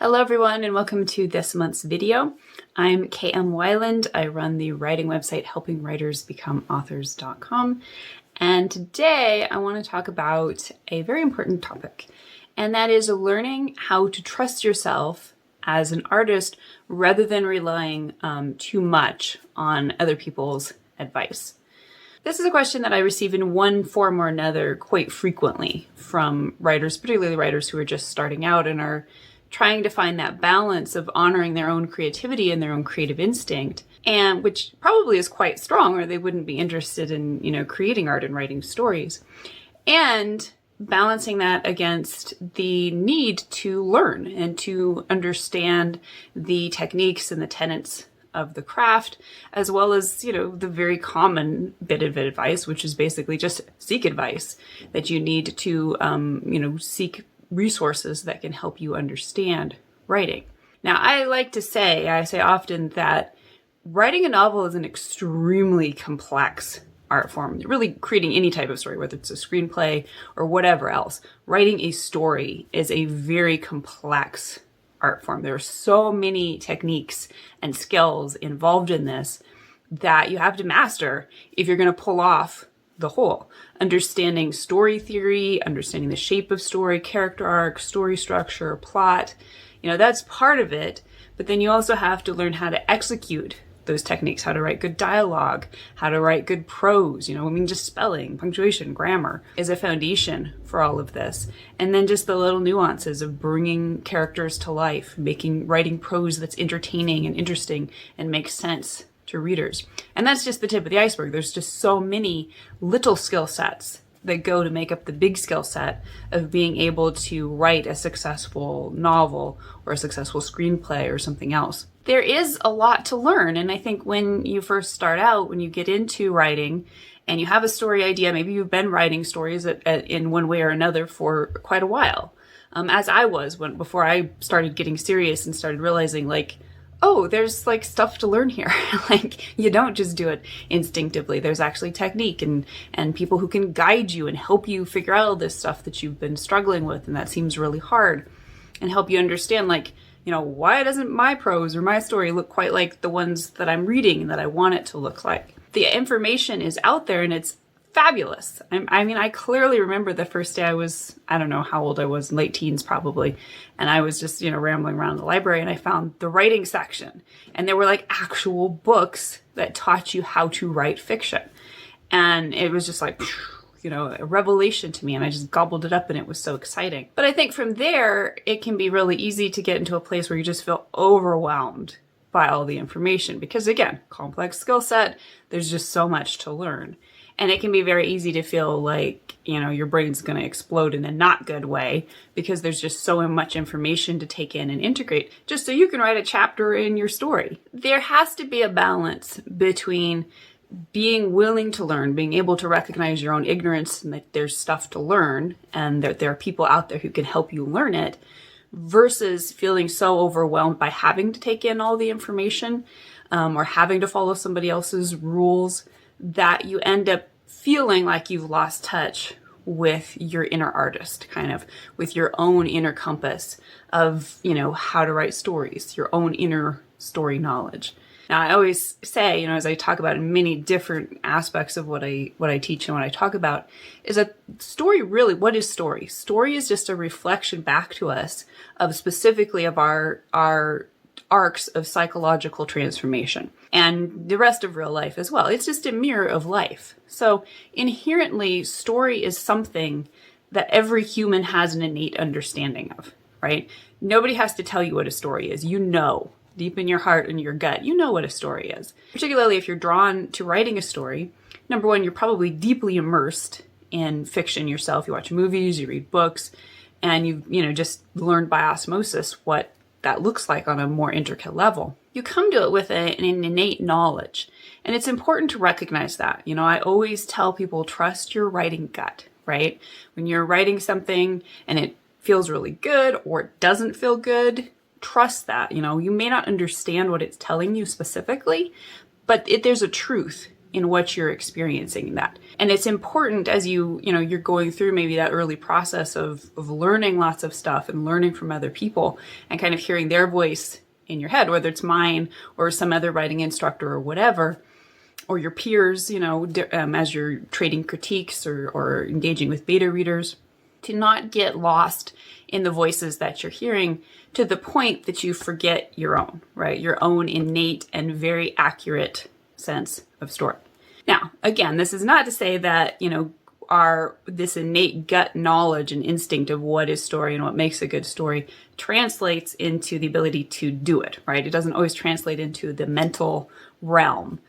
Hello everyone and welcome to this month's video. I'm KM Weiland. I run the writing website helpingwritersbecomeauthors.com, and today I want to talk about a very important topic, and that is learning how to trust yourself as an artist rather than relying too much on other people's advice. This is a question that I receive in one form or another quite frequently from writers, particularly writers who are just starting out and are trying to find that balance of honoring their own creativity and their own creative instinct, and which probably is quite strong or they wouldn't be interested in, creating art and writing stories, and balancing that against the need to learn and to understand the techniques and the tenets of the craft, as well as, the very common bit of advice, which is basically just seek advice, that you need to, seek resources that can help you understand writing. Now, I say often that writing a novel is an extremely complex art form. Really creating any type of story, whether it's a screenplay or whatever else, writing a story is a very complex art form. There are so many techniques and skills involved in this that you have to master if you're going to pull off the whole. Understanding story theory, understanding the shape of story, character arc, story structure, plot, that's part of it. But then you also have to learn how to execute those techniques, how to write good dialogue, how to write good prose, just spelling, punctuation, grammar is a foundation for all of this. And then just the little nuances of bringing characters to life, writing prose that's entertaining and interesting and makes sense to readers. And that's just the tip of the iceberg. There's just so many little skill sets that go to make up the big skill set of being able to write a successful novel or a successful screenplay or something else. There is a lot to learn, and I think when you first start out, when you get into writing and you have a story idea, maybe you've been writing stories in one way or another for quite a while, as I was before I started getting serious and started realizing oh, there's stuff to learn here. You don't just do it instinctively. There's actually technique and people who can guide you and help you figure out all this stuff that you've been struggling with and that seems really hard, and help you understand why doesn't my prose or my story look quite like the ones that I'm reading and that I want it to look like? The information is out there and it's fabulous. I clearly remember the first day I don't know how old I was, late teens probably, and I was just, rambling around the library and I found the writing section, and there were actual books that taught you how to write fiction. And it was just a revelation to me, and I just gobbled it up and it was so exciting. But I think from there, it can be really easy to get into a place where you just feel overwhelmed by all the information because, again, complex skill set, there's just so much to learn. And it can be very easy to feel like, your brain's going to explode in a not good way because there's just so much information to take in and integrate just so you can write a chapter in your story. There has to be a balance between being willing to learn, being able to recognize your own ignorance and that there's stuff to learn and that there are people out there who can help you learn it, versus feeling so overwhelmed by having to take in all the information or having to follow somebody else's rules that you end up feeling like you've lost touch with your inner artist, kind of with your own inner compass of, how to write stories, your own inner story knowledge. Now, I always say, as I talk about in many different aspects of what I teach and what I talk about, is that story really, what is story? Story is just a reflection back to us of specifically of our arcs of psychological transformation and the rest of real life as well. It's just a mirror of life. So inherently, story is something that every human has an innate understanding of, right? Nobody has to tell you what a story is. Deep in your heart and your gut, what a story is. Particularly if you're drawn to writing a story, number one, you're probably deeply immersed in fiction yourself. You watch movies, you read books, and you've, just learned by osmosis what that looks like on a more intricate level. You come to it with an innate knowledge, and it's important to recognize that. I always tell people, trust your writing gut, right? When you're writing something and it feels really good or it doesn't feel good, trust that. You may not understand what it's telling you specifically, but there's a truth in what you're experiencing in that. And it's important as you're going through maybe that early process of learning lots of stuff and learning from other people and kind of hearing their voice in your head, whether it's mine or some other writing instructor or whatever, or your peers, as you're trading critiques or engaging with beta readers, to not get lost in the voices that you're hearing to the point that you forget your own, right? Your own innate and very accurate sense of story. Now, again, this is not to say that, this innate gut knowledge and instinct of what is story and what makes a good story translates into the ability to do it, right? It doesn't always translate into the mental realm.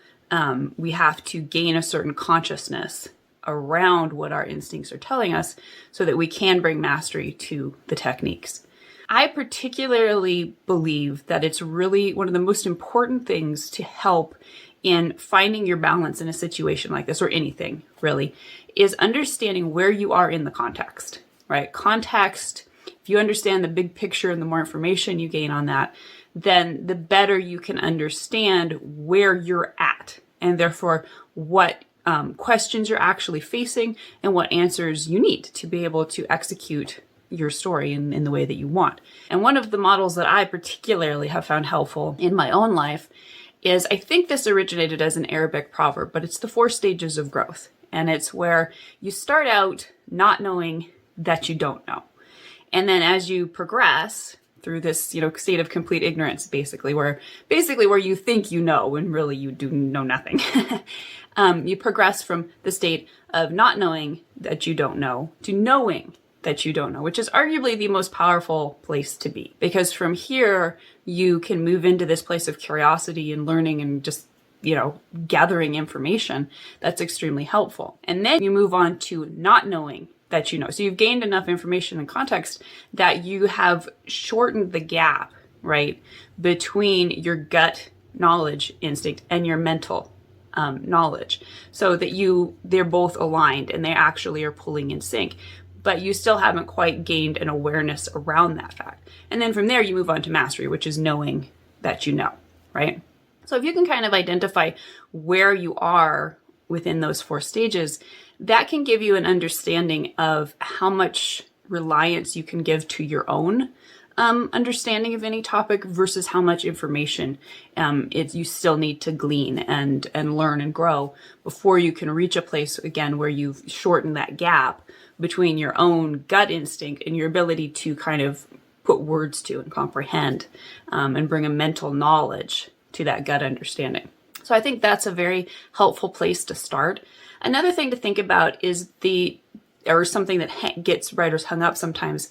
We have to gain a certain consciousness around what our instincts are telling us so that we can bring mastery to the techniques. I particularly believe that it's really one of the most important things to help in finding your balance in a situation like this, or anything really, is understanding where you are in the context, right? Context, if you understand the big picture and the more information you gain on that, then the better you can understand where you're at, and therefore what questions you're actually facing and what answers you need to be able to execute your story in the way that you want. And one of the models that I particularly have found helpful in my own life is, I think this originated as an Arabic proverb, but it's the 4 stages of growth. And it's where you start out not knowing that you don't know. And then as you progress through this, state of complete ignorance, basically where you think you know when really you do know nothing. You progress from the state of not knowing that you don't know to knowing that you don't know, which is arguably the most powerful place to be. Because from here, you can move into this place of curiosity and learning and just, gathering information that's extremely helpful. And then you move on to not knowing that you know. So you've gained enough information and context that you have shortened the gap, right, between your gut knowledge instinct and your mental knowledge, so that they're both aligned and they actually are pulling in sync. But you still haven't quite gained an awareness around that fact. And then from there, you move on to mastery, which is knowing that you know, right? So if you can kind of identify where you are within those 4 stages, that can give you an understanding of how much reliance you can give to your own understanding of any topic versus how much information you still need to glean and learn and grow before you can reach a place, again, where you've shortened that gap between your own gut instinct and your ability to kind of put words to and comprehend and bring a mental knowledge to that gut understanding. So I think that's a very helpful place to start. Another thing to think about is something that gets writers hung up sometimes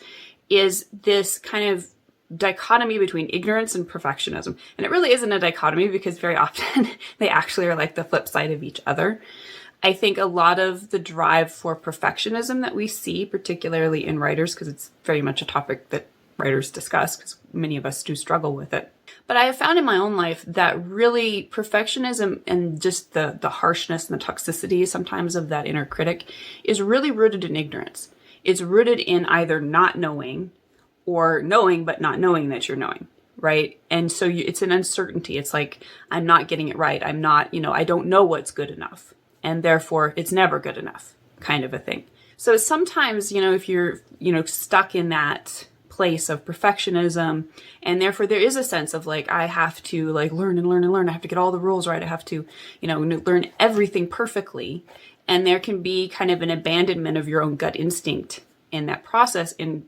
is this kind of dichotomy between ignorance and perfectionism. And it really isn't a dichotomy because very often they actually are like the flip side of each other. I think a lot of the drive for perfectionism that we see, particularly in writers, because it's very much a topic that writers discuss, because many of us do struggle with it. But I have found in my own life that really perfectionism and just the harshness and the toxicity sometimes of that inner critic is really rooted in ignorance. It's rooted in either not knowing or knowing but not knowing that you're knowing, right? And so it's an uncertainty. It's like, I'm not getting it right. I'm not, I don't know what's good enough. And therefore, it's never good enough kind of a thing. So sometimes, if you're, stuck in that place of perfectionism, and therefore there is a sense of like, I have to like learn and learn and learn. I have to get all the rules right. I have to, learn everything perfectly. And there can be kind of an abandonment of your own gut instinct in that process in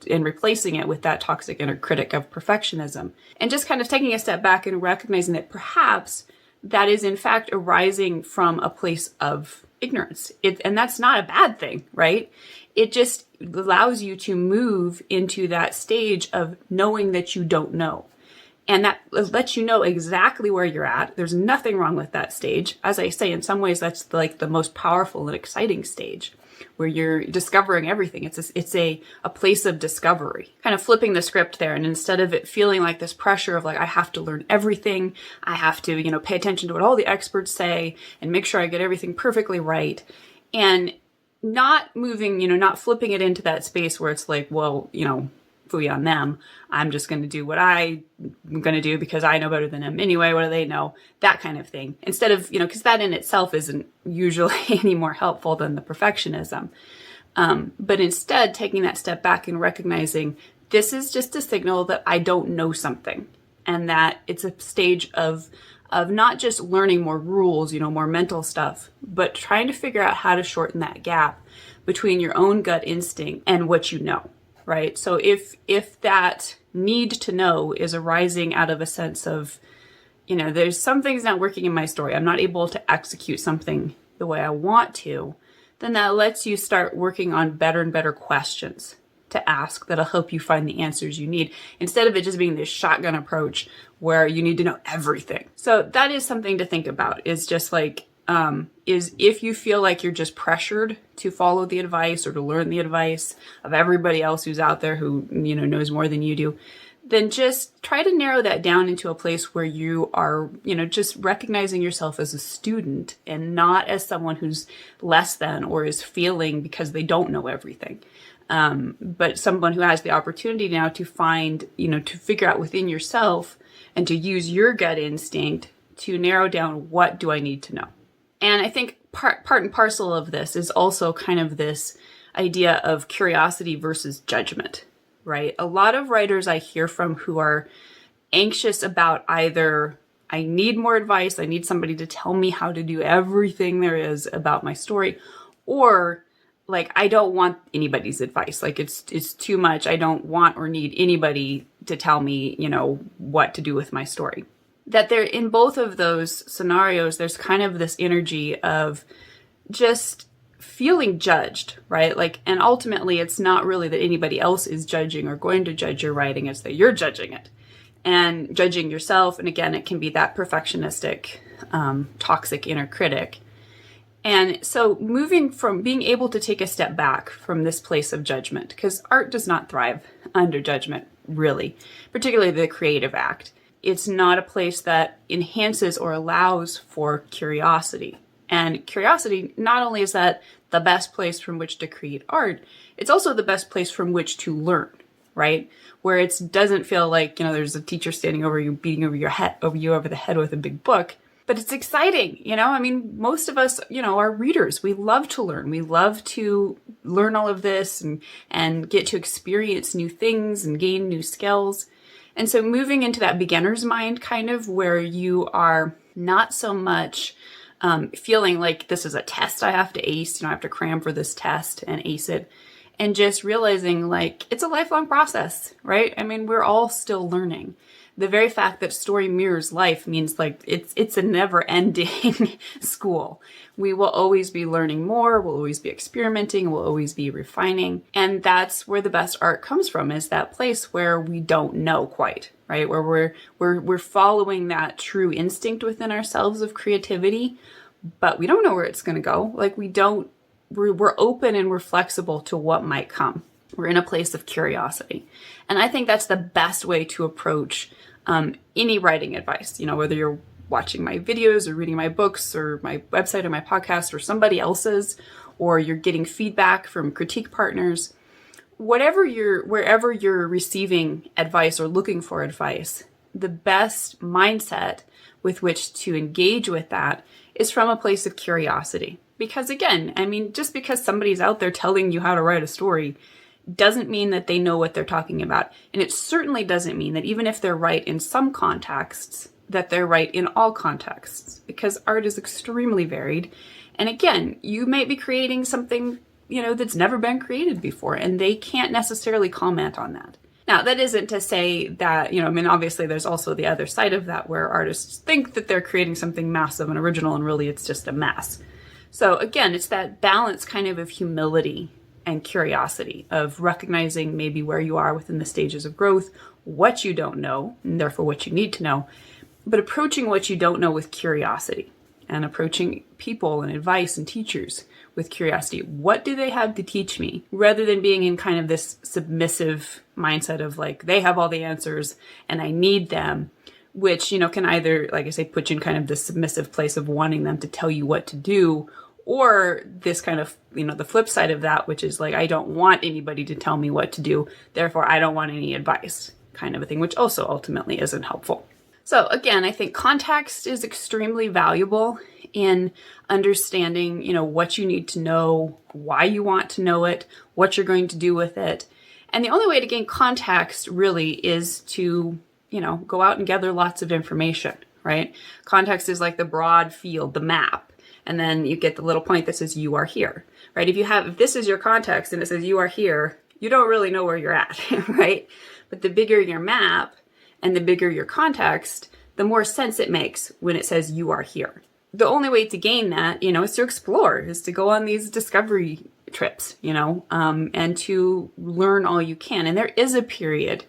replacing it with that toxic inner critic of perfectionism. And just kind of taking a step back and recognizing that perhaps that is in fact arising from a place of ignorance. And that's not a bad thing, right? It just allows you to move into that stage of knowing that you don't know. And that lets you know exactly where you're at. There's nothing wrong with that stage. As I say, in some ways, that's like the most powerful and exciting stage where you're discovering everything. It's a place of discovery, kind of flipping the script there. And instead of it feeling like this pressure of like, I have to learn everything, I have to, pay attention to what all the experts say and make sure I get everything perfectly right. And not moving, not flipping it into that space where it's like, well, phooey on them. I'm just going to do what I'm going to do because I know better than them anyway. What do they know? That kind of thing. Instead of, because that in itself isn't usually any more helpful than the perfectionism. But instead taking that step back and recognizing this is just a signal that I don't know something, and that it's a stage of not just learning more rules, more mental stuff, but trying to figure out how to shorten that gap between your own gut instinct and what you know, right? So if that need to know is arising out of a sense of, there's some things not working in my story, I'm not able to execute something the way I want to, then that lets you start working on better and better questions to ask that'll help you find the answers you need, instead of it just being this shotgun approach where you need to know everything. So that is something to think about, is just like, is if you feel like you're just pressured to follow the advice or to learn the advice of everybody else who's out there who, knows more than you do, then just try to narrow that down into a place where you are, just recognizing yourself as a student and not as someone who's less than or is failing because they don't know everything. But someone who has the opportunity now to find, to figure out within yourself and to use your gut instinct to narrow down, what do I need to know? And I think part and parcel of this is also kind of this idea of curiosity versus judgment, right? A lot of writers I hear from who are anxious about either I need more advice, I need somebody to tell me how to do everything there is about my story, or like, I don't want anybody's advice. Like it's too much. I don't want or need anybody to tell me, what to do with my story. That there, in both of those scenarios, there's kind of this energy of just feeling judged, right? Like, and ultimately it's not really that anybody else is judging or going to judge your writing, it's that you're judging it and judging yourself. And again, it can be that perfectionistic, toxic inner critic. And so moving from being able to take a step back from this place of judgment, because art does not thrive under judgment, really, particularly the creative act. It's not a place that enhances or allows for curiosity. And curiosity, not only is that the best place from which to create art, it's also the best place from which to learn, right? Where it doesn't feel like, there's a teacher standing over you, beating over you over the head with a big book. But it's exciting, most of us, are readers. We love to learn. We love to learn all of this and get to experience new things and gain new skills. And so moving into that beginner's mind, kind of where you are not so much feeling like this is a test I have to ace, I have to cram for this test and ace it. And just realizing like it's a lifelong process, right? We're all still learning. The very fact that story mirrors life means like it's a never-ending school. We will always be learning more, we'll always be experimenting, we'll always be refining. And that's where the best art comes from, is that place where we don't know quite, right? Where we're following that true instinct within ourselves of creativity, but we don't know where it's going to go. Like we're open and we're flexible to what might come. We're in a place of curiosity. And I think that's the best way to approach any writing advice, whether you're watching my videos or reading my books or my website or my podcast or somebody else's, or you're getting feedback from critique partners, wherever you're receiving advice or looking for advice, the best mindset with which to engage with that is from a place of curiosity. Because again, just because somebody's out there telling you how to write a story doesn't mean that they know what they're talking about. And it certainly doesn't mean that even if they're right in some contexts, that they're right in all contexts, because art is extremely varied. And again, you might be creating something, that's never been created before, and they can't necessarily comment on that. Now, that isn't to say that, obviously there's also the other side of that where artists think that they're creating something massive and original, and really it's just a mess. So again, it's that balance kind of humility and curiosity, of recognizing maybe where you are within the stages of growth, what you don't know, and therefore what you need to know, but approaching what you don't know with curiosity, and approaching people and advice and teachers with curiosity. What do they have to teach me? Rather than being in kind of this submissive mindset of like, they have all the answers and I need them, which, can either, like I say, put you in kind of the submissive place of wanting them to tell you what to do, Or this kind of, the flip side of that, which is like, I don't want anybody to tell me what to do, therefore I don't want any advice kind of a thing, which also ultimately isn't helpful. So again, I think context is extremely valuable in understanding, what you need to know, why you want to know it, what you're going to do with it. And the only way to gain context really is to, go out and gather lots of information, right? Context is like the broad field, the map. And then you get the little point that says you are here, right? If this is your context and it says you are here, you don't really know where you're at, right? But the bigger your map and the bigger your context, the more sense it makes when it says you are here. The only way to gain that, is to explore, is to go on these discovery trips, and to learn all you can. And there is a period,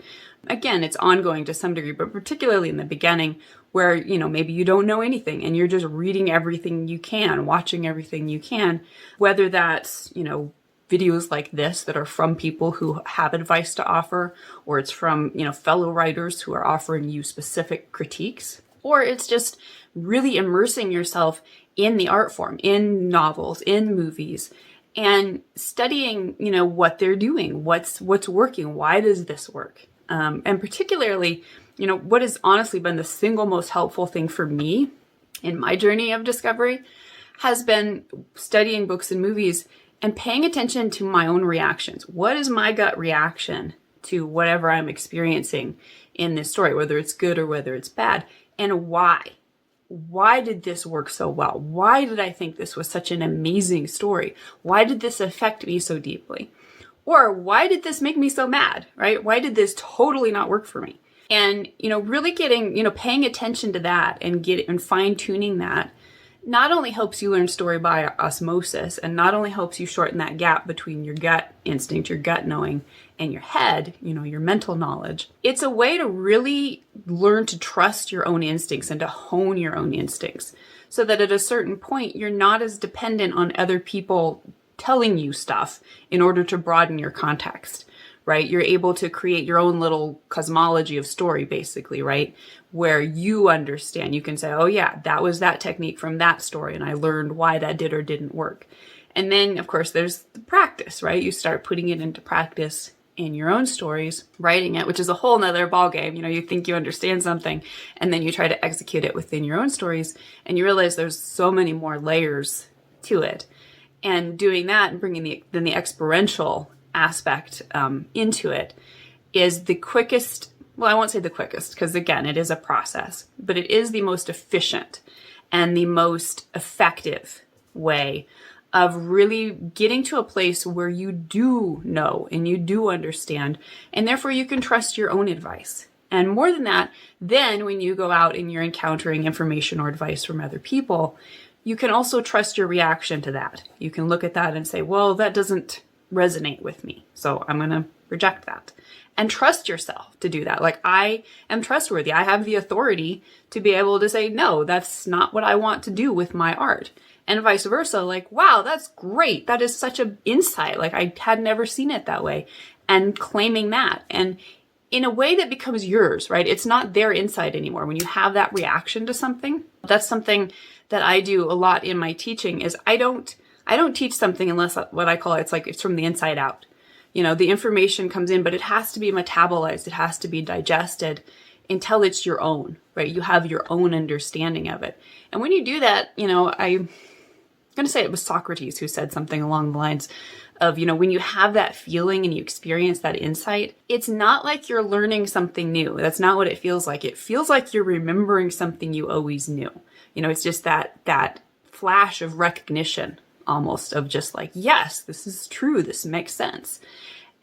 again, it's ongoing to some degree, but particularly in the beginning where, maybe you don't know anything and you're just reading everything you can, watching everything you can, whether that's, videos like this that are from people who have advice to offer, or it's from, fellow writers who are offering you specific critiques, or it's just really immersing yourself in the art form, in novels, in movies, and studying, what they're doing, what's working, why does this work? And particularly, what has honestly been the single most helpful thing for me in my journey of discovery has been studying books and movies and paying attention to my own reactions. What is my gut reaction to whatever I'm experiencing in this story, whether it's good or whether it's bad, and why? Why did this work so well? Why did I think this was such an amazing story? Why did this affect me so deeply? Or why did this make me so mad, right? Why did this totally not work for me? And, really getting, paying attention to that and fine-tuning that not only helps you learn story by osmosis, and not only helps you shorten that gap between your gut instinct, your gut knowing, and your head, your mental knowledge. It's a way to really learn to trust your own instincts and to hone your own instincts so that at a certain point, you're not as dependent on other people telling you stuff in order to broaden your context, right? You're able to create your own little cosmology of story, basically, right? Where you understand, you can say, oh yeah, that was that technique from that story, and I learned why that did or didn't work. And then, of course, there's the practice, right? You start putting it into practice in your own stories, writing it, which is a whole nother ballgame. You think you understand something, and then you try to execute it within your own stories, and you realize there's so many more layers to it. And doing that and bringing the experiential aspect into it is the quickest, well, I won't say the quickest, because again, it is a process, but it is the most efficient and the most effective way of really getting to a place where you do know and you do understand, and therefore you can trust your own advice. And more than that, then when you go out and you're encountering information or advice from other people, you can also trust your reaction to that. You can look at that and say, well, that doesn't resonate with me, so I'm going to reject that. And trust yourself to do that. Like, I am trustworthy. I have the authority to be able to say, no, that's not what I want to do with my art. And vice versa. Like, wow, that's great. That is such an insight. Like, I had never seen it that way. And claiming that. And in a way that becomes yours, right? It's not their insight anymore. When you have that reaction to something, that's something that I do a lot in my teaching is I don't teach something unless what I call it's like it's from the inside out. The information comes in, but it has to be metabolized. It has to be digested until it's your own, right? You have your own understanding of it. And when you do that, I'm going to say it was Socrates who said something along the lines of, when you have that feeling and you experience that insight, it's not like you're learning something new. That's not what it feels like. It feels like you're remembering something you always knew. It's just that flash of recognition almost of just like, yes, this is true. This makes sense.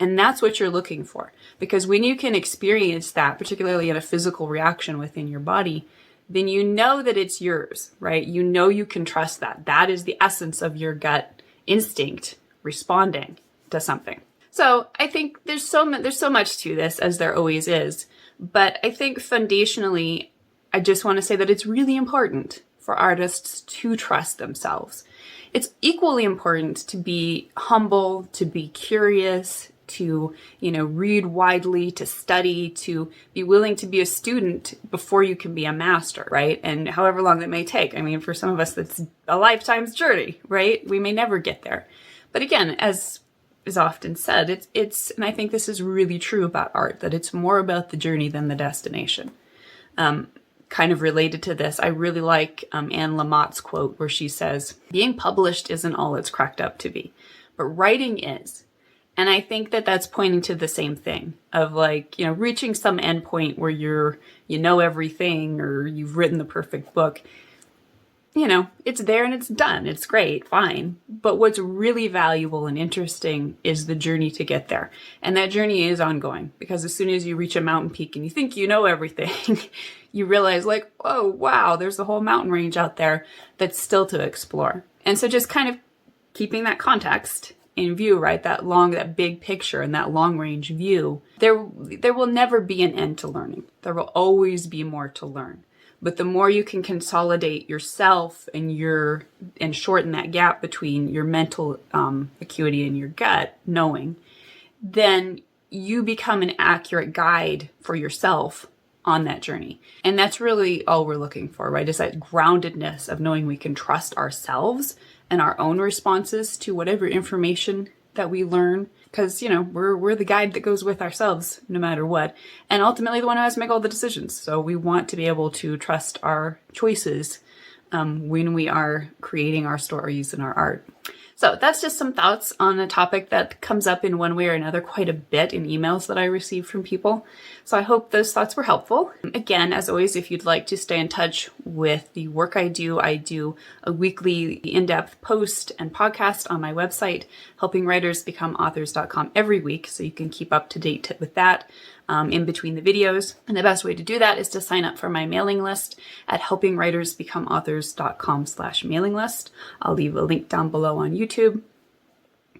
And that's what you're looking for. Because when you can experience that, particularly in a physical reaction within your body, then you know that it's yours, right? You can trust that. That is the essence of your gut instinct responding to something. So I think there's so much to this, as there always is. But I think foundationally, I just want to say that it's really important for artists to trust themselves. It's equally important to be humble, to be curious, to, read widely, to study, to be willing to be a student before you can be a master, right? And however long that may take. I mean, for some of us, that's a lifetime's journey, right? We may never get there. But again, as is often said, it's, and I think this is really true about art, that it's more about the journey than the destination. Kind of related to this, I really like Anne Lamott's quote where she says, being published isn't all it's cracked up to be, but writing is. And I think that that's pointing to the same thing of reaching some endpoint where you know everything, or you've written the perfect book. It's there and it's done. It's great, fine. But what's really valuable and interesting is the journey to get there. And that journey is ongoing, because as soon as you reach a mountain peak and you think you know everything, you realize oh, wow, there's a whole mountain range out there that's still to explore. And so just kind of keeping that context in view, right? That big picture and that long range view, there will never be an end to learning. There will always be more to learn. But the more you can consolidate yourself and shorten that gap between your mental acuity and your gut knowing, then you become an accurate guide for yourself on that journey. And that's really all we're looking for, right? Is that groundedness of knowing we can trust ourselves and our own responses to whatever information that we learn. Because, we're the guide that goes with ourselves no matter what. And ultimately the one who has to make all the decisions. So we want to be able to trust our choices when we are creating our stories and our art. So that's just some thoughts on a topic that comes up in one way or another quite a bit in emails that I receive from people. So I hope those thoughts were helpful. Again, as always, if you'd like to stay in touch with the work I do a weekly in-depth post and podcast on my website, helpingwritersbecomeauthors.com, every week, so you can keep up to date with that in between the videos. And the best way to do that is to sign up for my mailing list at helpingwritersbecomeauthors.com/mailing list. I'll leave a link down below on YouTube.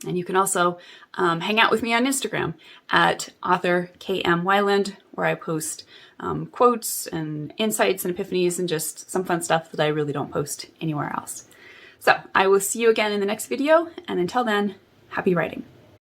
And you can also hang out with me on Instagram at author KM Weiland, where I post quotes and insights and epiphanies and just some fun stuff that I really don't post anywhere else. So I will see you again in the next video. And until then, happy writing.